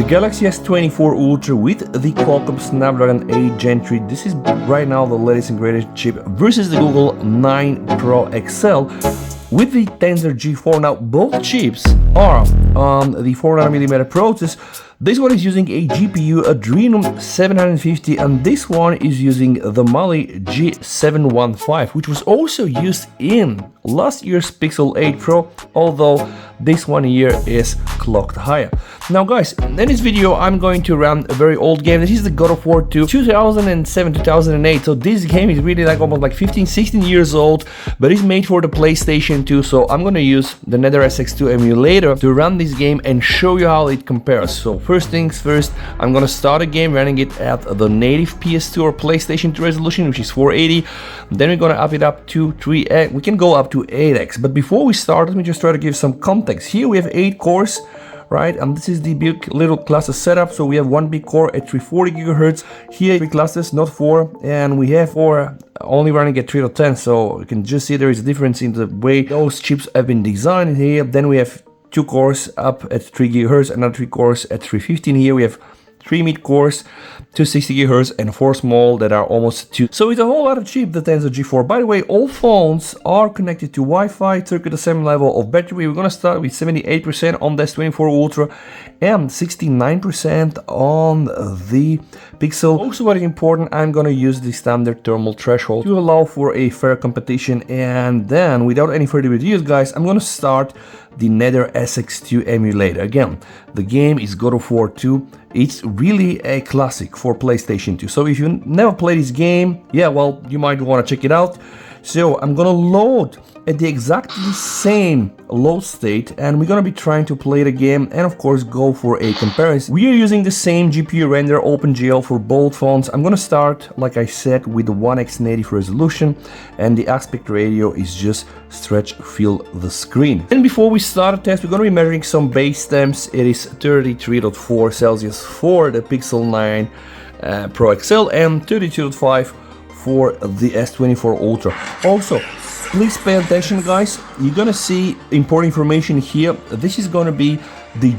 The Galaxy S24 Ultra with the Qualcomm Snapdragon 8 Gen 3, this is right now the latest and greatest chip versus the Google 9 Pro XL with the Tensor G4. Now both chips are on the 4nm process. This one is using a GPU Adreno 750 and this one is using the Mali G715, which was also used in last year's Pixel 8 Pro, although this one here is clocked higher. Now guys, in this video I'm going to run a very old game. This is the God of War 2 2007-2008, so this game is really like almost like 15-16 years old, but it's made for the PlayStation 2, so I'm gonna use the Nether SX2 emulator to run this game and show you how it compares. So first things first, I'm gonna start a game running it at the native PS2 or PlayStation 2 resolution, which is 480. Then we're gonna up it up to 3x. We can go up to 8x, but before we start, let me just try to give some context. Here we have 8 cores, right? And this is the big little cluster setup. So we have one big core at 340 GHz. Here 3 clusters, not 4, and we have 4 only running at 3.10. So you can just see there is a difference in the way those chips have been designed here. Then we have 2 cores up at 3 GHz, another 3 cores at 315. Here we have 3 mid cores, 260 GHz, and 4 small that are almost 2. So it's a whole lot of chip, the Tensor G4. By the way, all phones are connected to Wi-Fi, circuit assembly level of battery. We're gonna start with 78% on the S24 Ultra and 69% on the Pixel. Also very important, I'm gonna use the standard thermal threshold to allow for a fair competition. And then, without any further ado, guys, I'm gonna start the Nether SX2 emulator. Again, the game is God of War 2. It's really a classic for PlayStation 2. So if you never played this game, yeah, well, you might want to check it out. So I'm gonna load at the exactly same load state and we're gonna be trying to play the game and of course go for a comparison. We are using the same GPU render OpenGL for both phones. I'm gonna start, like I said, with the 1x native resolution and the aspect ratio is just stretch fill the screen. And before we start the test, we're gonna be measuring some base temps. It is 33.4 Celsius for the Pixel 9 Pro XL and 32.5 for the S24 Ultra. Also, please pay attention, guys. You're gonna see important information here. This is gonna be the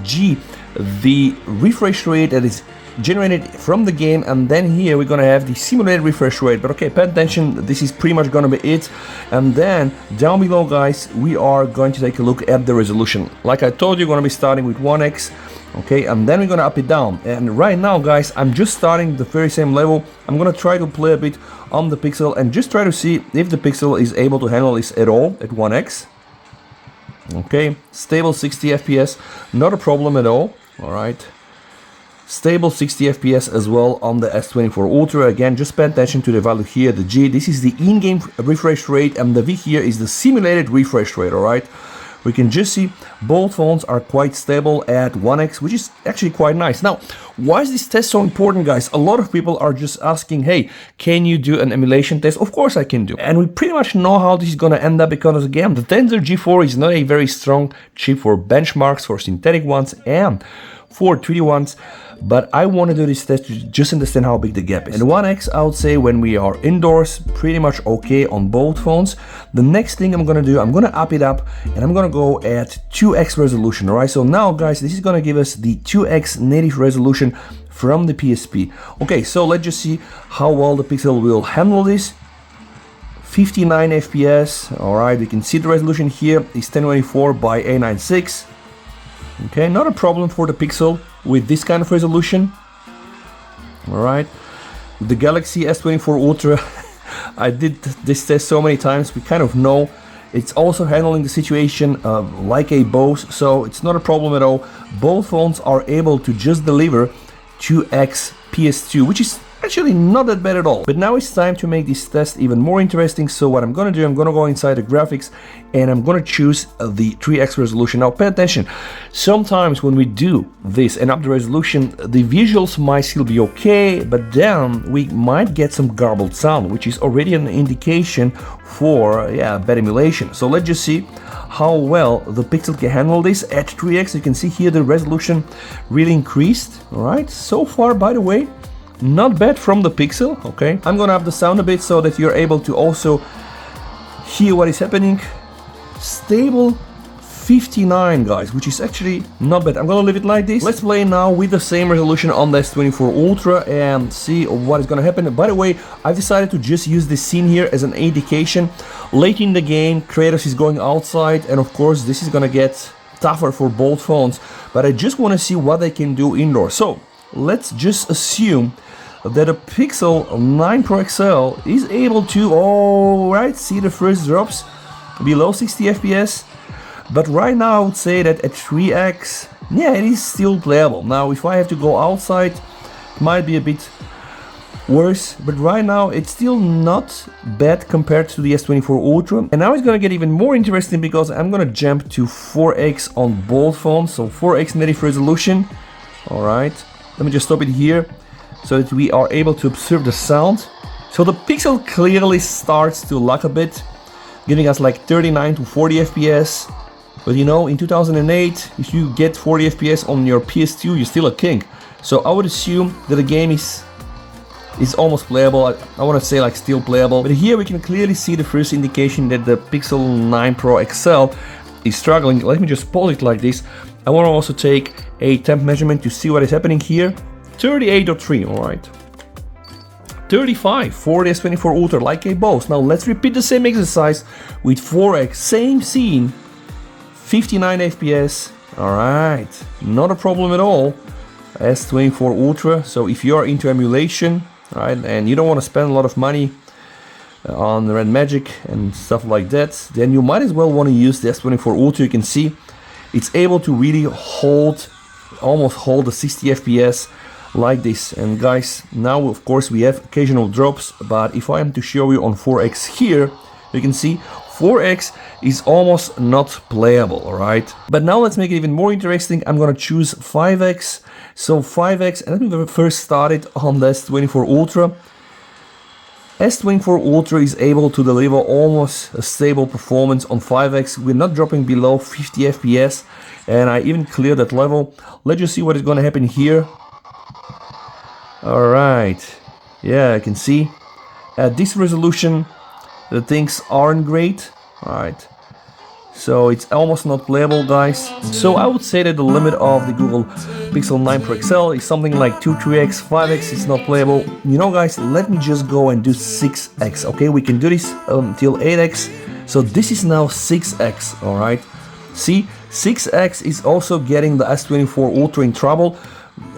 the refresh rate that is generated from the game, and then here we're gonna have the simulated refresh rate. But okay, pay attention, this is pretty much gonna be it. And then down below, guys, we are going to take a look at the resolution. Like I told you, we're gonna be starting with 1x. Okay, and then we're gonna up it down. And right now, guys, I'm just starting the very same level. I'm gonna try to play a bit on the Pixel and just try to see if the Pixel is able to handle this at all at 1x. Okay, stable 60 FPS, not a problem at all. All right, stable 60 FPS as well on the S24 Ultra. Again, just pay attention to the value here. The G, this is the in-game refresh rate, and the V here is the simulated refresh rate. All right. We can just see both phones are quite stable at 1x, which is actually quite nice. Now, why is this test so important, guys? A lot of people are just asking, hey, can you do an emulation test? Of course I can do. And we pretty much know how this is going to end up because, again, the Tensor G4 is not a very strong chip for benchmarks, for synthetic ones, and for 3D ones. But I want to do this test to just understand how big the gap is. And 1x, I would say when we are indoors, pretty much okay on both phones. The next thing I'm gonna do, I'm gonna up it up and I'm gonna go at 2x resolution. All right, so now guys, this is gonna give us the 2x native resolution from the PSP. Okay, so let's just see how well the Pixel will handle this. 59 FPS. All right, we can see the resolution here is 1024 by 896. Okay, not a problem for the Pixel with this kind of resolution. All right, the Galaxy S24 Ultra, I did this test so many times, we kind of know it's also handling the situation like a Bose, so it's not a problem at all. Both phones are able to just deliver 2x PS2, which is actually not that bad at all. But now it's time to make this test even more interesting. So what I'm gonna do, I'm gonna go inside the graphics and I'm gonna choose the 3x resolution. Now pay attention, sometimes when we do this and up the resolution, the visuals might still be okay, but then we might get some garbled sound, which is already an indication for bad emulation. So let's just see how well the Pixel can handle this at 3x. You can see here the resolution really increased. All right, so far, by the way, not bad from the Pixel. Okay, I'm gonna up the sound a bit so that you're able to also hear what is happening. Stable 59, guys, which is actually not bad. I'm gonna leave it like this. Let's play now with the same resolution on the S24 Ultra and see what is gonna happen. By the way, I've decided to just use this scene here as an indication. Late in the game, Kratos is going outside, and of course this is gonna get tougher for both phones, but I just want to see what they can do indoors. So let's just assume that a Pixel 9 Pro XL is able to, alright, see the first drops below 60 FPS, but right now I would say that at 3x, yeah, it is still playable. Now if I have to go outside, it might be a bit worse, but right now it's still not bad compared to the S24 Ultra. And now it's gonna get even more interesting because I'm gonna jump to 4x on both phones, so 4x native resolution. Alright, let me just stop it here so that we are able to observe the sound. So the Pixel clearly starts to lag a bit, giving us like 39 to 40 FPS. But you know, in 2008, if you get 40 FPS on your PS2, you're still a king. So I would assume that the game is almost playable. I want to say like still playable. But here we can clearly see the first indication that the Pixel 9 Pro XL is struggling. Let me just pause it like this. I want to also take a temp measurement to see what is happening here. 38.3, alright. 35 for the S24 Ultra, like a boss. Now let's repeat the same exercise with 4x, same scene, 59 FPS. Alright, not a problem at all. S24 Ultra. So if you are into emulation, right, and you don't want to spend a lot of money on Red Magic and stuff like that, then you might as well want to use the S24 Ultra. You can see it's able to really almost hold the 60 FPS like this. And guys, now of course we have occasional drops, but if I am to show you on 4x here, you can see 4x is almost not playable, alright? But now let's make it even more interesting. I'm gonna choose 5x. So 5x, and let me first start it on the S24 Ultra. S24 Ultra is able to deliver almost a stable performance on 5x. We're not dropping below 50 FPS, and I even cleared that level. Let's just see what is gonna happen here. Alright, yeah, I can see at this resolution the things aren't great. Alright, so it's almost not playable, guys. So I would say that the limit of the Google Pixel 9 Pro XL is something like 2, 3x, 5x is not playable. You know, guys, let me just go and do 6x, okay? We can do this until 8x. So this is now 6x, alright? See, 6x is also getting the S24 Ultra in trouble,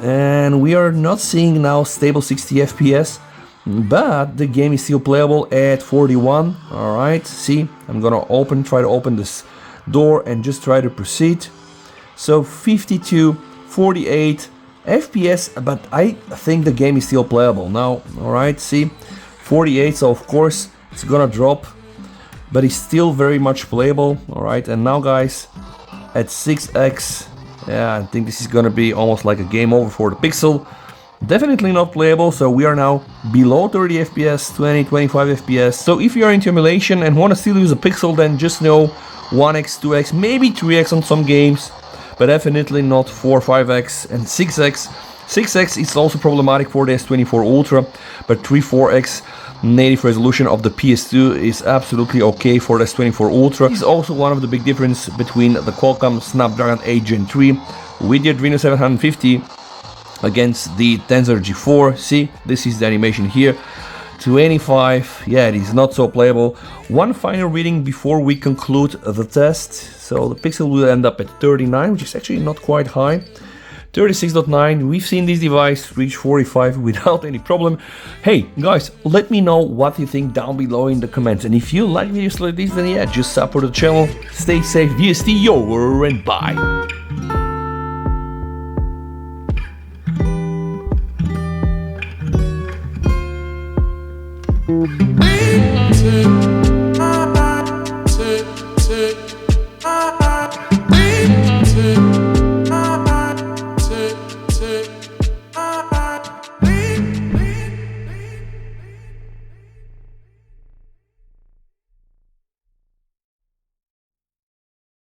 and we are not seeing now stable 60 FPS. But the game is still playable at 41. Alright, see, I'm gonna try to open this door and just try to proceed. So 52, 48 FPS, but I think the game is still playable now. Alright, see, 48, so of course it's gonna drop, but it's still very much playable. Alright, and now guys, at 6x, yeah, I think this is gonna be almost like a game over for the Pixel. Definitely not playable, so we are now below 30 FPS, 20, 25 FPS. So if you are into emulation and want to still use a Pixel, then just know 1x, 2x, maybe 3x on some games, but definitely not 4, 5x and 6x. 6x is also problematic for the S24 Ultra, but 3, 4x native resolution of the PS2 is absolutely okay for the S24 Ultra. This is also one of the big difference between the Qualcomm Snapdragon 8 Gen 3 with the Adreno 750 against the Tensor G4. See, this is the animation here. 25, yeah, it is not so playable. One final reading before we conclude the test. So the Pixel will end up at 39, which is actually not quite high. 36.9, we've seen this device reach 45 without any problem. Hey guys, let me know what you think down below in the comments, and if you like videos like this, then yeah, just support the channel. Stay safe, VST over and bye. Waiting